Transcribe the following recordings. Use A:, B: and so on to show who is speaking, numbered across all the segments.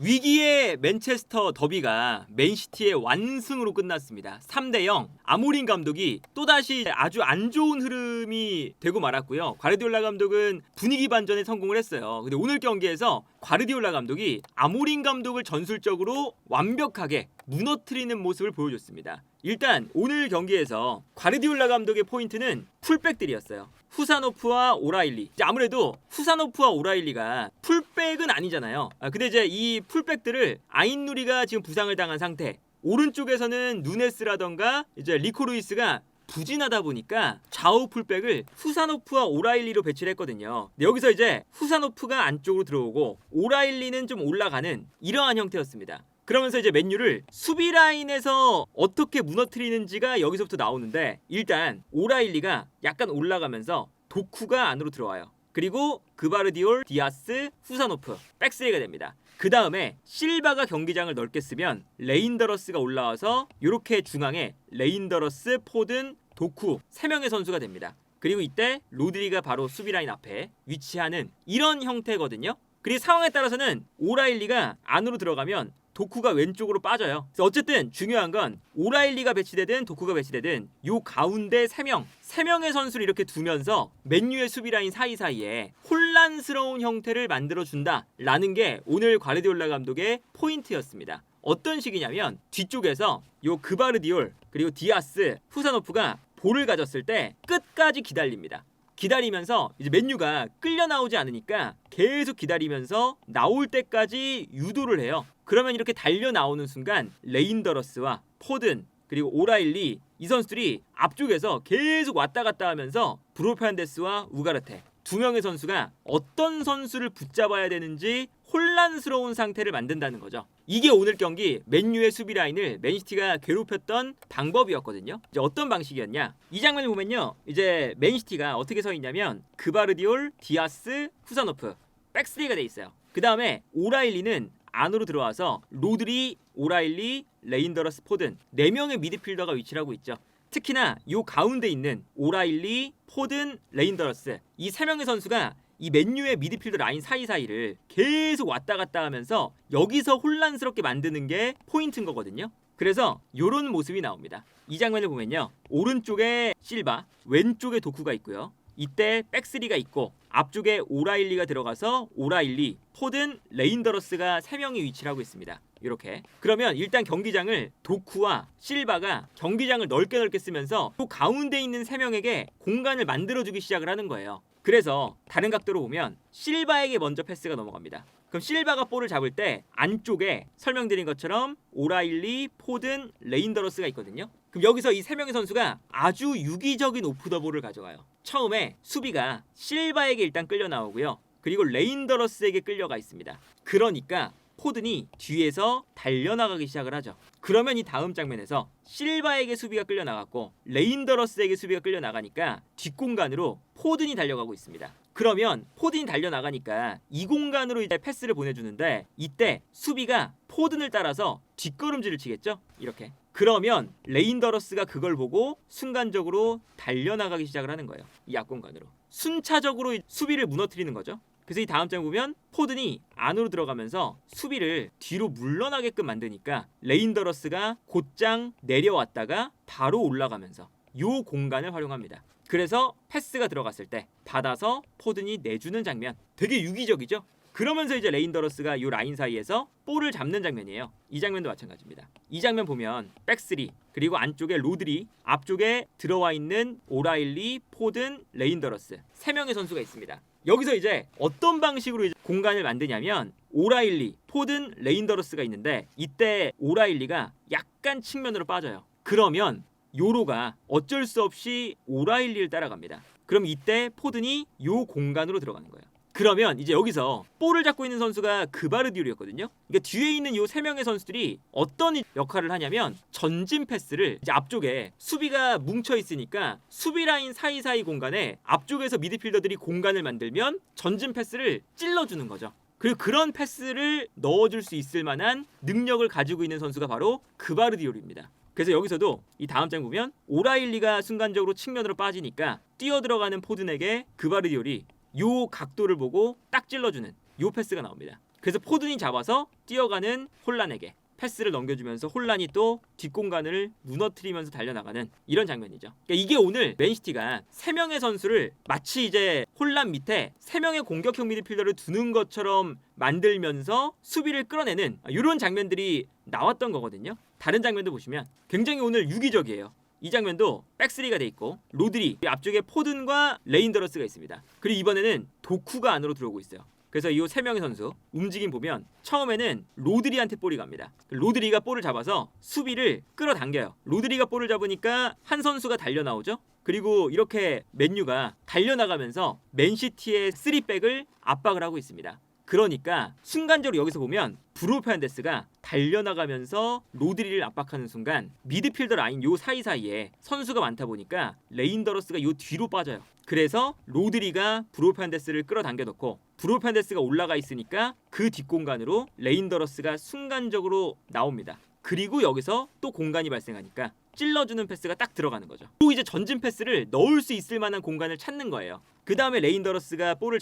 A: 위기의 맨체스터 더비가 맨시티의 완승으로 끝났습니다. 3대0. 아모린 감독이 또다시 아주 안 좋은 흐름이 되고 말았고요. 과르디올라 감독은 분위기 반전에 성공을 했어요. 근데 오늘 경기에서 과르디올라 감독이 아모린 감독을 전술적으로 완벽하게 무너뜨리는 모습을 보여줬습니다. 일단 오늘 경기에서 과르디올라 감독의 포인트는 풀백들이었어요. 후사노프와 오라일리. 아무래도 후사노프와 오라일리가 풀백은 아니잖아요. 근데 이제 이 풀백들을 아인누리가 지금 부상을 당한 상태. 오른쪽에서는 누네스라던가 이제 리코 루이스가 부진하다 보니까 좌우 풀백을 후사노프와 오라일리로 배치를 했거든요. 여기서 이제 후사노프가 안쪽으로 들어오고 오라일리는 좀 올라가는 이러한 형태였습니다. 그러면서 이제 맨유를 수비 라인에서 어떻게 무너뜨리는지가 여기서부터 나오는데, 일단 오라일리가 약간 올라가면서 도쿠가 안으로 들어와요. 그리고 그바르디올, 디아스, 후사노프 백스리가 됩니다. 그 다음에 실바가 경기장을 넓게 쓰면 레인더러스가 올라와서 이렇게 중앙에 레인더러스, 포든, 도쿠 3명의 선수가 됩니다. 그리고 이때 로드리가 바로 수비 라인 앞에 위치하는 이런 형태거든요. 그리고 상황에 따라서는 오라일리가 안으로 들어가면 도쿠가 왼쪽으로 빠져요. 그래서 어쨌든 중요한 건 오라일리가 배치되든 도쿠가 배치되든 요 가운데 3명의 선수를 이렇게 두면서 맨유의 수비 라인 사이사이에 혼란스러운 형태를 만들어준다라는 게 오늘 과르디올라 감독의 포인트였습니다. 어떤 식이냐면 뒤쪽에서 요 그바르디올 그리고 디아스, 후사노프가 볼을 가졌을 때 끝까지 기다립니다. 기다리면서 이제 맨유가 끌려 나오지 않으니까 계속 기다리면서 나올 때까지 유도를 해요. 그러면 이렇게 달려 나오는 순간 레인더러스와 포든 그리고 오라일리 이 선수들이 앞쪽에서 계속 왔다 갔다 하면서 브루 페르난데스와 우가르테 2명의 선수가 어떤 선수를 붙잡아야 되는지 혼란스러운 상태를 만든다는 거죠. 이게 오늘 경기 맨유의 수비 라인을 맨시티가 괴롭혔던 방법이었거든요. 이제 어떤 방식이었냐? 이 장면을 보면요, 이제 맨시티가 어떻게 서 있냐면 그바르디올, 디아스, 후사노프 백스리가 돼 있어요. 그 다음에 오라일리는 안으로 들어와서 로드리, 오라일리, 레인더러스, 포든 4명의 미드필더가 위치를 하고 있죠. 특히나 이 가운데 있는 오라일리, 포든, 레인더러스 이 3명의 선수가 이 맨유의 미드필더 라인 사이사이를 계속 왔다 갔다 하면서 여기서 혼란스럽게 만드는 게 포인트인 거거든요. 그래서 이런 모습이 나옵니다. 이 장면을 보면요, 오른쪽에 실바, 왼쪽에 도쿠가 있고요. 이때 백스리가 있고 앞쪽에 오라일리가 들어가서 오라일리, 포든, 레인더러스가 3명이 위치를 하고 있습니다. 이렇게. 그러면 일단 경기장을 도쿠와 실바가 경기장을 넓게 쓰면서 또 가운데 있는 3명에게 공간을 만들어주기 시작을 하는 거예요. 그래서 다른 각도로 보면 실바에게 먼저 패스가 넘어갑니다. 그럼 실바가 볼을 잡을 때 안쪽에 설명드린 것처럼 오라일리, 포든, 레인더러스가 있거든요. 그럼 여기서 이 3명의 선수가 아주 유기적인 오프 더 볼을 가져가요. 처음에 수비가 실바에게 일단 끌려 나오고요. 그리고 레인더러스에게 끌려가 있습니다. 그러니까 포든이 뒤에서 달려나가기 시작을 하죠. 그러면 이 다음 장면에서 실바에게 수비가 끌려나갔고 레인더러스에게 수비가 끌려나가니까 뒷공간으로 포든이 달려가고 있습니다. 그러면 포든이 달려나가니까 이 공간으로 이제 패스를 보내주는데 이때 수비가 포든을 따라서 뒷걸음질을 치겠죠? 이렇게. 그러면 레인더러스가 그걸 보고 순간적으로 달려나가기 시작을 하는 거예요. 이 앞공간으로. 순차적으로 수비를 무너뜨리는 거죠. 그래서 이 다음 장 보면 포든이 안으로 들어가면서 수비를 뒤로 물러나게끔 만드니까 레인더러스가 곧장 내려왔다가 바로 올라가면서 요 공간을 활용합니다. 그래서 패스가 들어갔을 때 받아서 포든이 내주는 장면, 되게 유기적이죠? 그러면서 이제 레인더러스가 요 라인 사이에서 볼을 잡는 장면이에요. 이 장면도 마찬가지입니다. 이 장면 보면 백스리 그리고 안쪽에 로드리, 앞쪽에 들어와 있는 오라일리, 포든, 레인더러스 3명의 선수가 있습니다. 여기서 이제 어떤 방식으로 이제 공간을 만드냐면 오라일리, 포든, 레인더러스가 있는데 이때 오라일리가 약간 측면으로 빠져요. 그러면 요로가 어쩔 수 없이 오라일리를 따라갑니다. 그럼 이때 포든이 요 공간으로 들어가는 거예요. 그러면 이제 여기서 볼을 잡고 있는 선수가 그바르디올이었거든요. 그러니까 뒤에 있는 요 3명의 선수들이 어떤 역할을 하냐면 전진 패스를 이제 앞쪽에 수비가 뭉쳐 있으니까 수비 라인 사이사이 공간에 앞쪽에서 미드필더들이 공간을 만들면 전진 패스를 찔러주는 거죠. 그리고 그런 패스를 넣어줄 수 있을 만한 능력을 가지고 있는 선수가 바로 그바르디올입니다. 그래서 여기서도 이 다음 장 보면 오라일리가 순간적으로 측면으로 빠지니까 뛰어들어가는 포든에게 그바르디올이 요 각도를 보고 딱 찔러주는 요 패스가 나옵니다. 그래서 포든이 잡아서 뛰어가는 혼란에게 패스를 넘겨주면서 혼란이 또 뒷공간을 무너뜨리면서 달려나가는 이런 장면이죠. 그러니까 이게 오늘 맨시티가 3명의 선수를 마치 이제 혼란 밑에 3명의 공격형 미드필더를 두는 것처럼 만들면서 수비를 끌어내는 이런 장면들이 나왔던 거거든요. 다른 장면도 보시면 굉장히 오늘 유기적이에요. 이 장면도 백스리가 돼 있고 로드리 앞쪽에 포든과 레인더러스가 있습니다. 그리고 이번에는 도쿠가 안으로 들어오고 있어요. 그래서 이 3명의 선수 움직임 보면 처음에는 로드리한테 볼이 갑니다. 로드리가 볼을 잡아서 수비를 끌어당겨요. 로드리가 볼을 잡으니까 한 선수가 달려나오죠. 그리고 이렇게 맨유가 달려나가면서 맨시티의 3백을 압박을 하고 있습니다. 그러니까 순간적으로 여기서 보면 브루노 페르난데스가 달려나가면서 로드리를 압박하는 순간 미드필더 라인 요 사이사이에 선수가 많다 보니까 레인더러스가 요 뒤로 빠져요. 그래서 로드리가 브루노 페르난데스를 끌어당겨 놓고 브루노 페르난데스가 올라가 있으니까 그 뒷공간으로 레인더러스가 순간적으로 나옵니다. 그리고 여기서 또 공간이 발생하니까 찔러주는 패스가 딱 들어가는 거죠. 또 이제 전진 패스를 넣을 수 있을 만한 공간을 찾는 거예요. 그 다음에 레인더러스가 볼을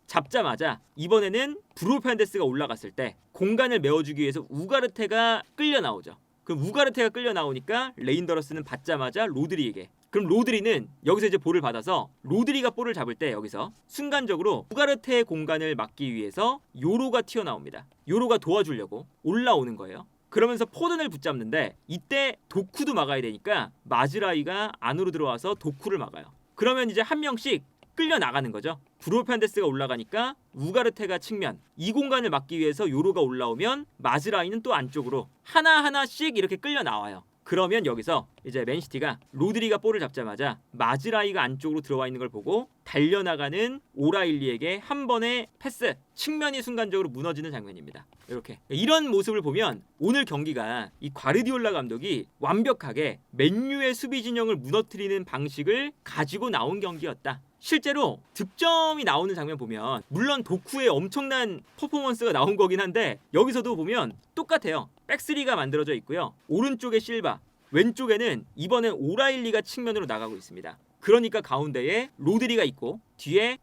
A: 잡자마자 이번에는 브루노 페르난데스가 올라갔을 때 공간을 메워주기 위해서 우가르테가 끌려 나오죠. 그럼 우가르테가 끌려 나오니까 레인더러스는 받자마자 로드리에게. 그럼 로드리는 여기서 이제 볼을 받아서 로드리가 볼을 잡을 때 여기서 순간적으로 우가르테의 공간을 막기 위해서 요로가 튀어나옵니다. 요로가 도와주려고 올라오는 거예요. 그러면서 포든을 붙잡는데 이때 도쿠도 막아야 되니까 마즈라이가 안으로 들어와서 도쿠를 막아요. 그러면 이제 한 명씩 끌려 나가는 거죠. 브루노 페르난데스가 올라가니까 우가르테가 측면, 이 공간을 막기 위해서 요로가 올라오면 마즈라이는 또 안쪽으로 하나하나씩 이렇게 끌려 나와요. 그러면 여기서 이제 맨시티가 로드리가 볼을 잡자마자 마즈라이가 안쪽으로 들어와 있는 걸 보고 달려나가는 오라일리에게 한 번의 패스, 측면이 순간적으로 무너지는 장면입니다. 이렇게 이런 모습을 보면 오늘 경기가 이 과르디올라 감독이 완벽하게 맨유의 수비 진영을 무너뜨리는 방식을 가지고 나온 경기였다. 실제로 득점이 나오는 장면 보면 물론 도쿠의 엄청난 퍼포먼스가 나온 거긴 한데 여기서도 보면 똑같아요. 백스리가 만들어져 있고요. 오른쪽에 실바, 왼쪽에는 이번엔 오라일리가 측면으로 나가고 있습니다. 그러니까 가운데에 로드리가 있고 뒤에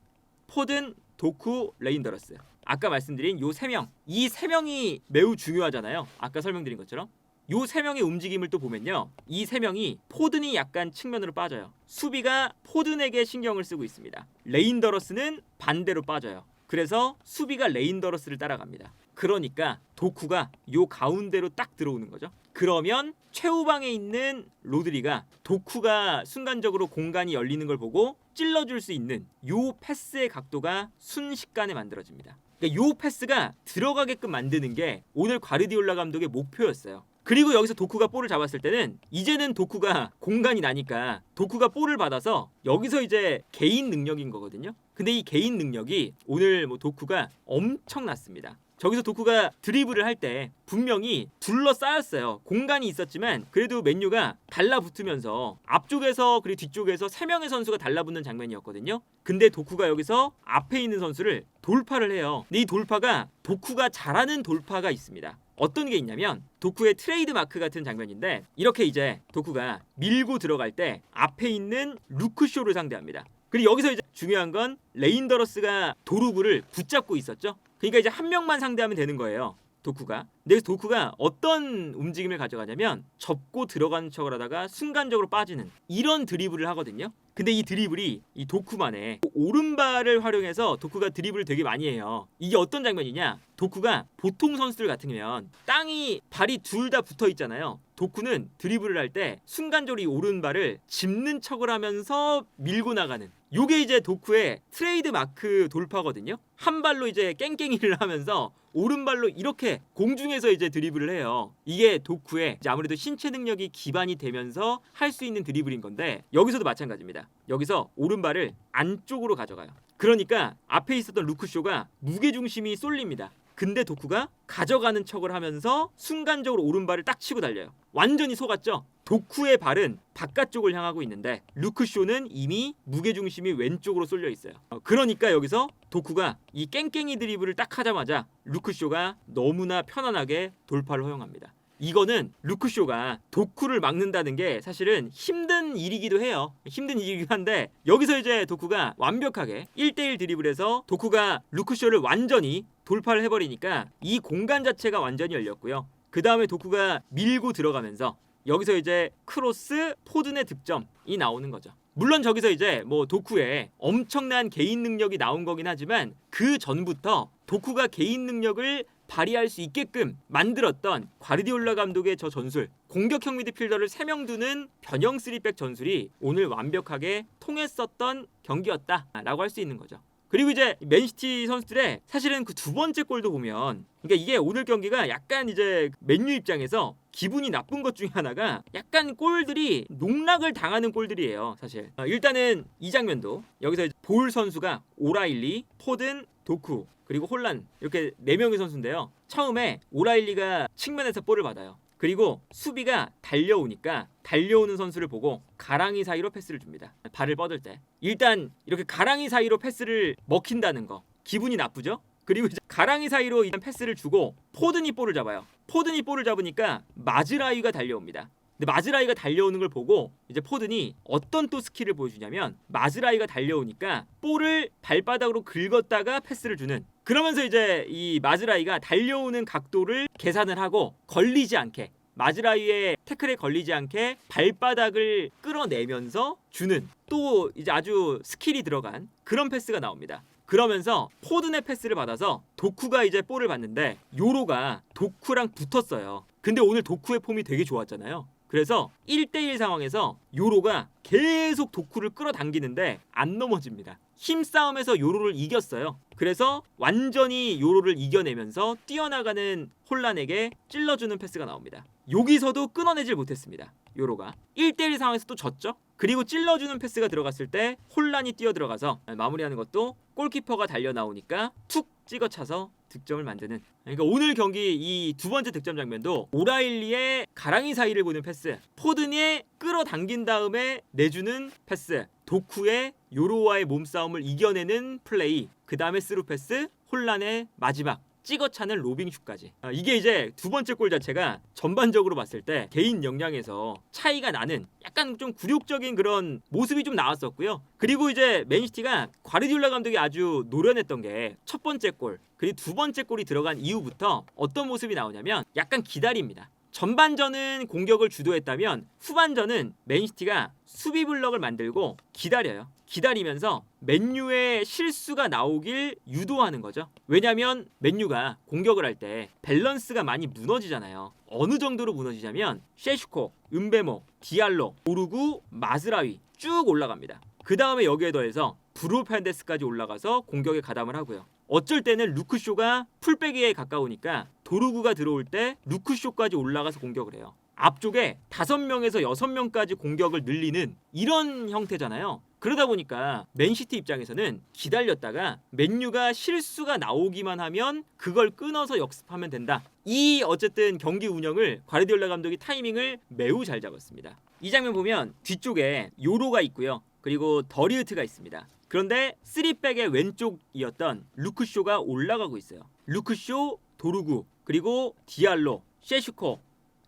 A: 포든, 도쿠, 레인더러스. 아까 말씀드린 요 3명. 이 3명이 매우 중요하잖아요. 아까 설명드린 것처럼. 요 3명의 움직임을 또 보면요. 이 3명이 포든이 약간 측면으로 빠져요. 수비가 포든에게 신경을 쓰고 있습니다. 레인더러스는 반대로 빠져요. 그래서 수비가 레인더러스를 따라갑니다. 그러니까 도쿠가 요 가운데로 딱 들어오는 거죠. 그러면 최후방에 있는 로드리가 도쿠가 순간적으로 공간이 열리는 걸 보고 찔러줄 수 있는 요 패스의 각도가 순식간에 만들어집니다. 그러니까 요 패스가 들어가게끔 만드는 게 오늘 과르디올라 감독의 목표였어요. 그리고 여기서 도쿠가 볼을 잡았을 때는 이제는 도쿠가 공간이 나니까 도쿠가 볼을 받아서 여기서 이제 개인 능력인 거거든요. 근데 이 개인 능력이 오늘 도쿠가 엄청났습니다. 저기서 도쿠가 드리블을 할 때 분명히 둘러싸였어요. 공간이 있었지만 그래도 맨유가 달라붙으면서 앞쪽에서 그리고 뒤쪽에서 3명의 선수가 달라붙는 장면이었거든요. 근데 도쿠가 여기서 앞에 있는 선수를 돌파를 해요. 근데 이 돌파가 도쿠가 잘하는 돌파가 있습니다. 어떤 게 있냐면 도쿠의 트레이드 마크 같은 장면인데 이렇게 이제 도쿠가 밀고 들어갈 때 앞에 있는 루크쇼를 상대합니다. 그리고 여기서 이제 중요한 건 레인더러스가 도루구를 붙잡고 있었죠. 그러니까 이제 한 명만 상대하면 되는 거예요. 도쿠가. 근데 도쿠가 어떤 움직임을 가져가냐면 접고 들어가는 척을 하다가 순간적으로 빠지는 이런 드리블을 하거든요. 근데 이 드리블이 이 도쿠만의 오른발을 활용해서 도쿠가 드리블을 되게 많이 해요. 이게 어떤 장면이냐? 도쿠가 보통 선수들 같으면 땅이 발이 둘 다 붙어 있잖아요. 도쿠는 드리블을 할 때 순간적으로 이 오른발을 짚는 척을 하면서 밀고 나가는 요게 이제 도쿠의 트레이드 마크 돌파거든요. 한 발로 이제 깽깽이를 하면서 오른발로 이렇게 공중에서 이제 드리블을 해요. 이게 도쿠의 이제 아무래도 신체 능력이 기반이 되면서 할 수 있는 드리블인 건데 여기서도 마찬가지입니다. 여기서 오른발을 안쪽으로 가져가요. 그러니까 앞에 있었던 루크쇼가 무게중심이 쏠립니다. 근데 도쿠가 가져가는 척을 하면서 순간적으로 오른발을 딱 치고 달려요. 완전히 속았죠? 도쿠의 발은 바깥쪽을 향하고 있는데 루크쇼는 이미 무게중심이 왼쪽으로 쏠려 있어요. 그러니까 여기서 도쿠가 이 깽깽이 드리블을 딱 하자마자 루크쇼가 너무나 편안하게 돌파를 허용합니다. 이거는 루크쇼가 도쿠를 막는다는 게 사실은 힘든 일이기도 해요. 힘든 일이기도 한데 여기서 이제 도쿠가 완벽하게 1대1 드리블해서 도쿠가 루크쇼를 완전히 돌파를 해버리니까 이 공간 자체가 완전히 열렸고요. 그 다음에 도쿠가 밀고 들어가면서 여기서 이제 크로스 포든의 득점이 나오는 거죠. 물론 저기서 이제 뭐 도쿠의 엄청난 개인 능력이 나온 거긴 하지만 그 전부터 도쿠가 개인 능력을 발휘할 수 있게끔 만들었던 과르디올라 감독의 저 전술, 공격형 미드필더를 3명 두는 변형 3백 전술이 오늘 완벽하게 통했었던 경기였다라고 할 수 있는 거죠. 그리고 이제 맨시티 선수들의 사실은 그 두 번째 골도 보면, 그러니까 이게 오늘 경기가 약간 이제 맨유 입장에서 기분이 나쁜 것 중에 하나가 약간 골들이 농락을 당하는 골들이에요. 사실 일단은 이 장면도 여기서 볼 선수가 오라일리, 포든, 도쿠 그리고 홀란 이렇게 4명의 선수인데요. 처음에 오라일리가 측면에서 볼을 받아요. 그리고 수비가 달려오니까 달려오는 선수를 보고 가랑이 사이로 패스를 줍니다. 발을 뻗을 때 일단 이렇게 가랑이 사이로 패스를 먹힌다는 거 기분이 나쁘죠? 그리고 이제 가랑이 사이로 일단 패스를 주고 포든이 볼을 잡아요. 포든이 볼을 잡으니까 마즈라위가 달려옵니다. 근데 마즈라이가 달려오는 걸 보고 이제 포든이 어떤 또 스킬을 보여주냐면 마즈라이가 달려오니까 볼을 발바닥으로 긁었다가 패스를 주는, 그러면서 이제 이 마즈라이가 달려오는 각도를 계산을 하고 걸리지 않게, 마즈라이의 태클에 걸리지 않게 발바닥을 끌어내면서 주는 또 이제 아주 스킬이 들어간 그런 패스가 나옵니다. 그러면서 포든의 패스를 받아서 도쿠가 이제 볼을 받는데 요로가 도쿠랑 붙었어요. 근데 오늘 도쿠의 폼이 되게 좋았잖아요. 그래서 1대1 상황에서 요로가 계속 도쿠를 끌어당기는데 안 넘어집니다. 힘싸움에서 요로를 이겼어요. 그래서 완전히 요로를 이겨내면서 뛰어나가는 혼란에게 찔러주는 패스가 나옵니다. 여기서도 끊어내질 못했습니다. 요로가 1대1 상황에서 또 졌죠. 그리고 찔러주는 패스가 들어갔을 때 혼란이 뛰어들어가서 마무리하는 것도 골키퍼가 달려나오니까 툭 찍어차서 득점을 만드는, 그러니까 오늘 경기 이 두 번째 득점 장면도 오라일리의 가랑이 사이를 보는 패스, 포든의 끌어당긴 다음에 내주는 패스, 도쿠의 요로와의 몸싸움을 이겨내는 플레이, 그 다음에 스루 패스, 혼란의 마지막 찍어차는 로빙슛까지. 이게 이제 두 번째 골 자체가 전반적으로 봤을 때 개인 역량에서 차이가 나는 약간 좀 굴욕적인 그런 모습이 좀 나왔었고요. 그리고 이제 맨시티가 과르디올라 감독이 아주 노련했던 게 첫 번째 골 그리고 두 번째 골이 들어간 이후부터 어떤 모습이 나오냐면 약간 기다립니다. 전반전은 공격을 주도했다면 후반전은 맨시티가 수비 블럭을 만들고 기다려요. 기다리면서 맨유의 실수가 나오길 유도하는 거죠. 왜냐면 맨유가 공격을 할 때 밸런스가 많이 무너지잖아요. 어느 정도로 무너지냐면 셰슈코, 은베모, 디알로, 오르구, 마즈라위 쭉 올라갑니다. 그 다음에 여기에 더해서 브루 펜데스까지 올라가서 공격에 가담을 하고요. 어쩔 때는 루크쇼가 풀백에 가까우니까 도르구가 들어올 때 루크쇼까지 올라가서 공격을 해요. 앞쪽에 5명에서 6명까지 공격을 늘리는 이런 형태잖아요. 그러다 보니까 맨시티 입장에서는 기다렸다가 맨유가 실수가 나오기만 하면 그걸 끊어서 역습하면 된다. 이 어쨌든 경기 운영을 과르디올라 감독이 타이밍을 매우 잘 잡았습니다. 이 장면 보면 뒤쪽에 요로가 있고요. 그리고 더리우트가 있습니다. 그런데 3백의 왼쪽이었던 루크쇼가 올라가고 있어요. 루크쇼, 도르구, 그리고 디알로, 셰슈코,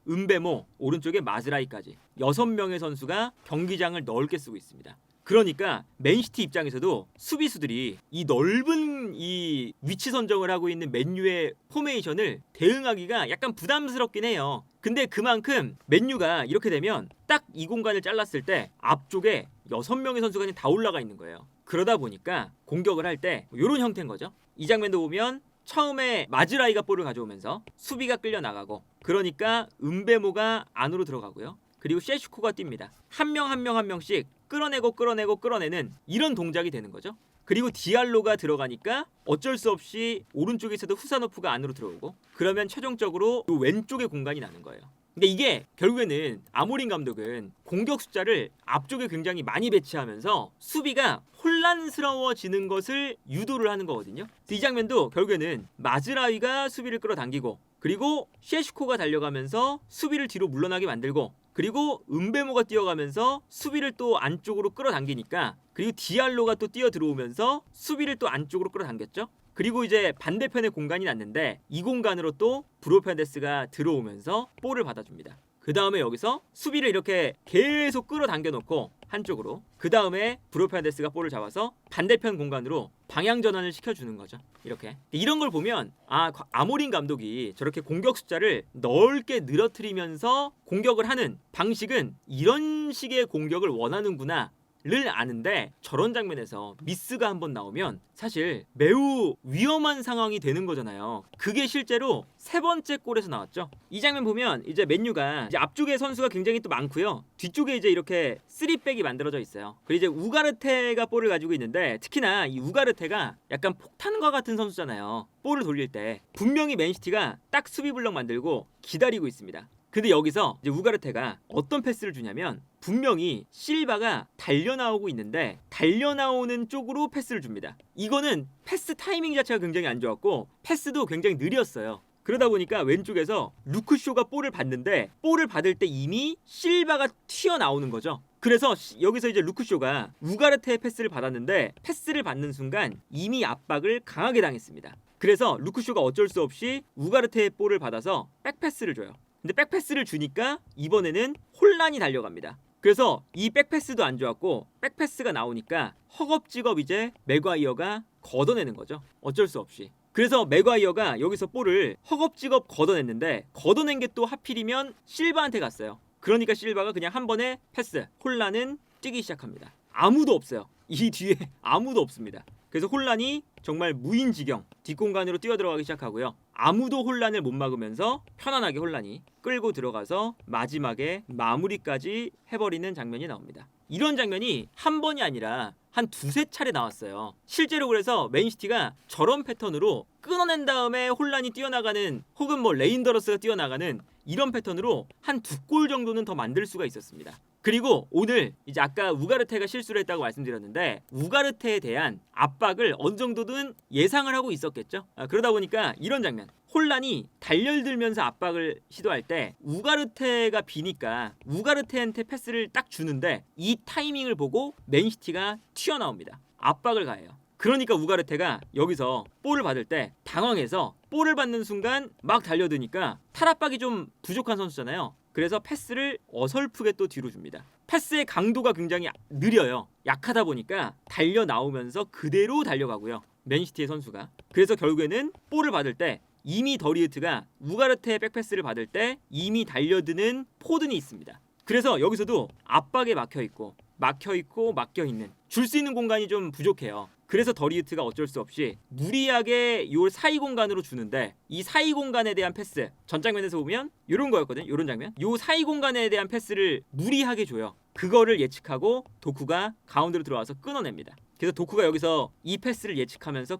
A: 은베모, 오른쪽에 마즈라이까지 6명의 선수가 경기장을 넓게 쓰고 있습니다. 그러니까 맨시티 입장에서도 수비수들이 이 넓은 이 위치 선정을 하고 있는 맨유의 포메이션을 대응하기가 약간 부담스럽긴 해요. 근데 그만큼 맨유가 이렇게 되면 딱 이 공간을 잘랐을 때 앞쪽에 6명의 선수가 그냥 다 올라가 있는 거예요. 그러다 보니까 공격을 할 때 이런 형태인 거죠. 이 장면도 보면 처음에 마즈라이가 볼을 가져오면서 수비가 끌려 나가고, 그러니까 은베모가 안으로 들어가고요. 그리고 셰슈코가 뜁니다. 한 명씩 끌어내는 이런 동작이 되는 거죠. 그리고 디알로가 들어가니까 어쩔 수 없이 오른쪽에서도 후사노프가 안으로 들어오고, 그러면 최종적으로 그 왼쪽에 공간이 나는 거예요. 근데 이게 결국에는 아모린 감독은 공격 숫자를 앞쪽에 굉장히 많이 배치하면서 수비가 혼란스러워지는 것을 유도를 하는 거거든요. 이 장면도 결국에는 마즈라위가 수비를 끌어당기고, 그리고 셰슈코가 달려가면서 수비를 뒤로 물러나게 만들고, 그리고 은베모가 뛰어가면서 수비를 또 안쪽으로 끌어당기니까, 그리고 디알로가 또 뛰어 들어오면서 수비를 또 안쪽으로 끌어당겼죠. 그리고 이제 반대편에 공간이 났는데 이 공간으로 또 브루노 페르난데스가 들어오면서 볼을 받아줍니다. 그 다음에 여기서 수비를 이렇게 계속 끌어당겨 놓고 한쪽으로, 그 다음에 브루노 페르난데스가 볼을 잡아서 반대편 공간으로 방향 전환을 시켜주는 거죠. 이렇게 이런 걸 보면 아모린 감독이 저렇게 공격 숫자를 넓게 늘어뜨리면서 공격을 하는 방식은 이런 식의 공격을 원하는구나 를 아는데, 저런 장면에서 미스가 한번 나오면 사실 매우 위험한 상황이 되는 거잖아요. 그게 실제로 세 번째 골에서 나왔죠. 이 장면 보면 이제 맨유가 이제 앞쪽에 선수가 굉장히 또 많고요, 뒤쪽에 이제 이렇게 3백이 만들어져 있어요. 그리고 이제 우가르테가 볼을 가지고 있는데, 특히나 이 우가르테가 약간 폭탄과 같은 선수잖아요. 볼을 돌릴 때 분명히 맨시티가 딱 수비 블럭 만들고 기다리고 있습니다. 근데 여기서 이제 우가르테가 어떤 패스를 주냐면, 분명히 실바가 달려나오고 있는데 달려나오는 쪽으로 패스를 줍니다. 이거는 패스 타이밍 자체가 굉장히 안 좋았고 패스도 굉장히 느렸어요. 그러다 보니까 왼쪽에서 루크쇼가 볼을 받는데, 볼을 받을 때 이미 실바가 튀어나오는 거죠. 그래서 여기서 이제 루크쇼가 우가르테의 패스를 받았는데, 패스를 받는 순간 이미 압박을 강하게 당했습니다. 그래서 루크쇼가 어쩔 수 없이 우가르테의 볼을 받아서 백패스를 줘요. 근데 백패스를 주니까 이번에는 혼란이 달려갑니다. 그래서 이 백패스도 안 좋았고 백패스가 나오니까 허겁지겁 이제 맥과이어가 걷어내는 거죠. 어쩔 수 없이. 그래서 맥과이어가 여기서 볼을 허겁지겁 걷어냈는데, 걷어낸 게 또 하필이면 실바한테 갔어요. 그러니까 실바가 그냥 한 번에 패스, 혼란은 뛰기 시작합니다. 아무도 없어요. 이 뒤에 아무도 없습니다. 그래서 혼란이 정말 무인지경 뒷공간으로 뛰어들어가기 시작하고요. 아무도 혼란을 못 막으면서 편안하게 혼란이 끌고 들어가서 마지막에 마무리까지 해버리는 장면이 나옵니다. 이런 장면이 한 번이 아니라 한 두세 차례 나왔어요. 실제로 그래서 맨시티가 저런 패턴으로 끊어낸 다음에 혼란이 뛰어나가는, 혹은 뭐 레인더러스가 뛰어나가는 이런 패턴으로 한 2골 정도는 더 만들 수가 있었습니다. 그리고 오늘 이제 아까 우가르테가 실수를 했다고 말씀드렸는데, 우가르테에 대한 압박을 어느 정도는 예상을 하고 있었겠죠. 그러다 보니까 이런 장면, 혼란이 달려들면서 압박을 시도할 때 우가르테가 비니까 우가르테한테 패스를 딱 주는데, 이 타이밍을 보고 맨시티가 튀어나옵니다. 압박을 가해요. 그러니까 우가르테가 여기서 볼을 받을 때 당황해서 볼을 받는 순간 막 달려드니까 탈압박이 좀 부족한 선수잖아요. 그래서 패스를 어설프게 또 뒤로 줍니다. 패스의 강도가 굉장히 느려요. 약하다 보니까 달려 나오면서 그대로 달려가고요, 맨시티의 선수가. 그래서 결국에는 볼을 받을 때 이미 더리우트가 우가르테의 백패스를 받을 때 이미 달려드는 포든이 있습니다. 그래서 여기서도 압박에 막혀있고 막혀있는, 줄 수 있는 공간이 좀 부족해요. 그래서 더리우트가 어쩔 수 없이 무리하게 요 사이 공간으로 주는데, 이 사이 공간에 대한 패스, 전 장면에서 보면 이런 거였거든요. 이런 장면, 요 사이 공간에 대한 패스를 무리하게 줘요. 그거를 예측하고 도쿠가 가운데로 들어와서 끊어냅니다. 그래서 도쿠가 여기서 이 패스를 예측하면서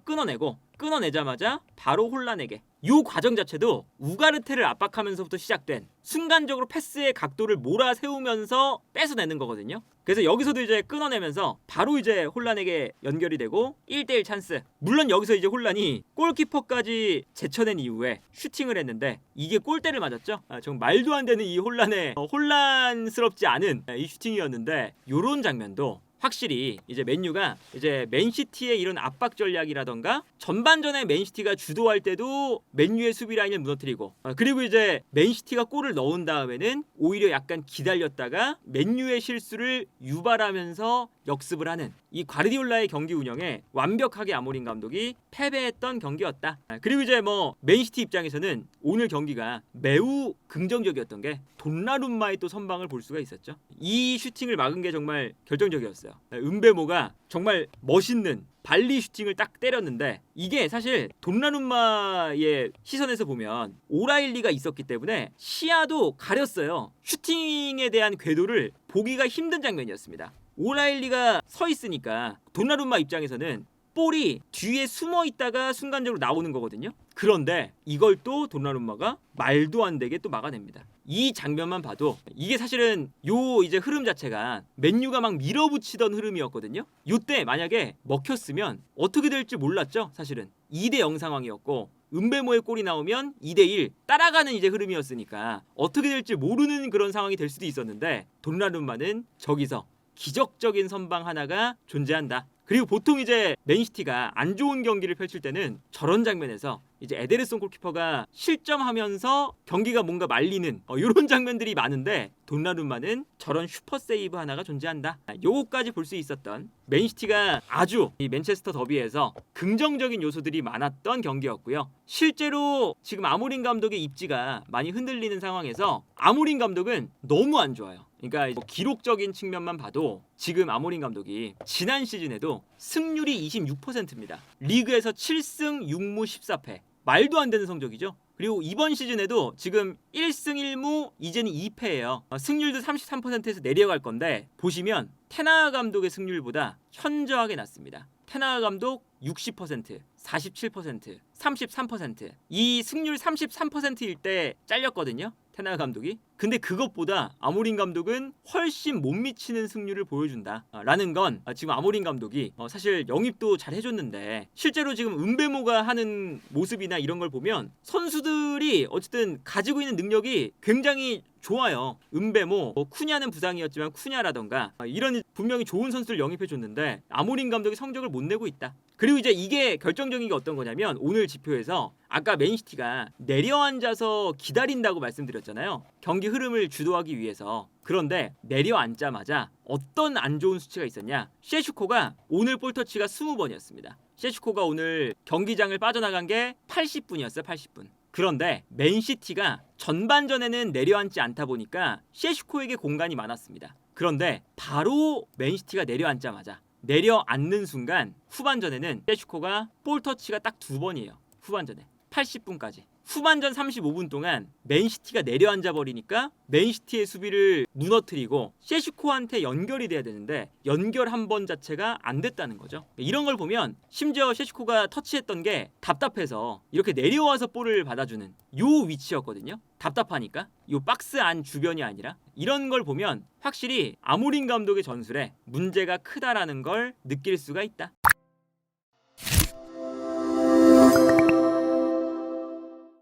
A: 끊어내자마자 바로 혼란에게, 이 과정 자체도 우가르테를 압박하면서부터 시작된, 순간적으로 패스의 각도를 몰아세우면서 뺏어내는 거거든요. 그래서 여기서도 이제 끊어내면서 바로 이제 혼란에게 연결이 되고 1대1 찬스. 물론 여기서 이제 혼란이 골키퍼까지 제쳐낸 이후에 슈팅을 했는데 이게 골대를 맞았죠. 정말 말도 안 되는 이 혼란의 혼란스럽지 않은 이 슈팅이었는데, 요런 장면도 확실히 이제 맨유가 이제 맨시티의 이런 압박 전략이라던가, 전반전에 맨시티가 주도할 때도 맨유의 수비 라인을 무너뜨리고, 그리고 이제 맨시티가 골을 넣은 다음에는 오히려 약간 기다렸다가 맨유의 실수를 유발하면서 역습을 하는, 이 과르디올라의 경기 운영에 완벽하게 아모린 감독이 패배했던 경기였다. 그리고 이제 뭐 맨시티 입장에서는 오늘 경기가 매우 긍정적이었던 게 돈나룸마의 또 선방을 볼 수가 있었죠. 이 슈팅을 막은 게 정말 결정적이었어요. 은베모가 정말 멋있는 발리 슈팅을 딱 때렸는데, 이게 사실 돈나룸마의 시선에서 보면 오라일리가 있었기 때문에 시야도 가렸어요. 슈팅에 대한 궤도를 보기가 힘든 장면이었습니다. 오라일리가 서 있으니까 돈나룸마 입장에서는 볼이 뒤에 숨어 있다가 순간적으로 나오는 거거든요. 그런데 이걸 또 돈나룸마가 말도 안 되게 또 막아냅니다. 이 장면만 봐도 이게 사실은 요 이제 흐름 자체가 맨유가 막 밀어붙이던 흐름이었거든요. 요때 만약에 먹혔으면 어떻게 될지 몰랐죠. 사실은 2대0 상황이었고, 은베모의 골이 나오면 2대1 따라가는 이제 흐름이었으니까 어떻게 될지 모르는 그런 상황이 될 수도 있었는데, 돈나룸마는 저기서 기적적인 선방 하나가 존재한다. 그리고 보통 이제 맨시티가 안 좋은 경기를 펼칠 때는 저런 장면에서 이제 에데르송 골키퍼가 실점하면서 경기가 뭔가 말리는 이런 장면들이 많은데 돈나룸마는 저런 슈퍼 세이브 하나가 존재한다. 요거까지 볼 수 있었던 맨시티가 아주 이 맨체스터 더비에서 긍정적인 요소들이 많았던 경기였고요. 실제로 지금 아모린 감독의 입지가 많이 흔들리는 상황에서 아모린 감독은 너무 안 좋아요. 그러니까 뭐 기록적인 측면만 봐도 지금 아모린 감독이 지난 시즌에도 승률이 26%입니다. 리그에서 7승 6무 14패. 말도 안 되는 성적이죠. 그리고 이번 시즌에도 지금 1승 1무 이제는 2패예요. 승률도 33%에서 내려갈 건데 보시면 테나 감독의 승률보다 현저하게 낮습니다. 테나 감독 60%, 47%, 33%. 이 승률 33%일 때 잘렸거든요. 테나 감독이. 근데 그것보다 아모린 감독은 훨씬 못 미치는 승률을 보여준다 라는 건 지금 아모린 감독이 사실 영입도 잘 해줬는데 실제로 지금 은베모가 하는 모습이나 이런 걸 보면 선수들이 어쨌든 가지고 있는 능력이 굉장히 좋아요. 은베모, 쿠냐는 부상이었지만 쿠냐라던가 이런 분명히 좋은 선수를 영입해줬는데 아모린 감독이 성적을 못 내고 있다. 그리고 이제 이게 결정적인 게 어떤 거냐면 오늘 지표에서 아까 맨시티가 내려앉아서 기다린다고 말씀드렸잖아요. 경기 흐름을 주도하기 위해서. 그런데 내려앉자마자 어떤 안 좋은 수치가 있었냐? 셰슈코가 오늘 볼터치가 20번이었습니다. 셰슈코가 오늘 경기장을 빠져나간 게 80분이었어요. 80분. 그런데 맨시티가 전반전에는 내려앉지 않다 보니까 셰슈코에게 공간이 많았습니다. 그런데 바로 맨시티가 내려앉자마자 내려앉는 순간 후반전에는 셰슈코가 볼터치가 딱 2번이에요. 후반전에 80분까지. 후반전 35분 동안 맨시티가 내려앉아 버리니까 맨시티의 수비를 무너뜨리고 셰슈코한테 연결이 돼야 되는데 연결 한 번 자체가 안 됐다는 거죠. 이런 걸 보면 심지어 셰슈코가 터치했던 게 답답해서 이렇게 내려와서 볼을 받아주는 요 위치였거든요. 답답하니까 요 박스 안 주변이 아니라 이런 걸 보면 확실히 아모린 감독의 전술에 문제가 크다라는 걸 느낄 수가 있다.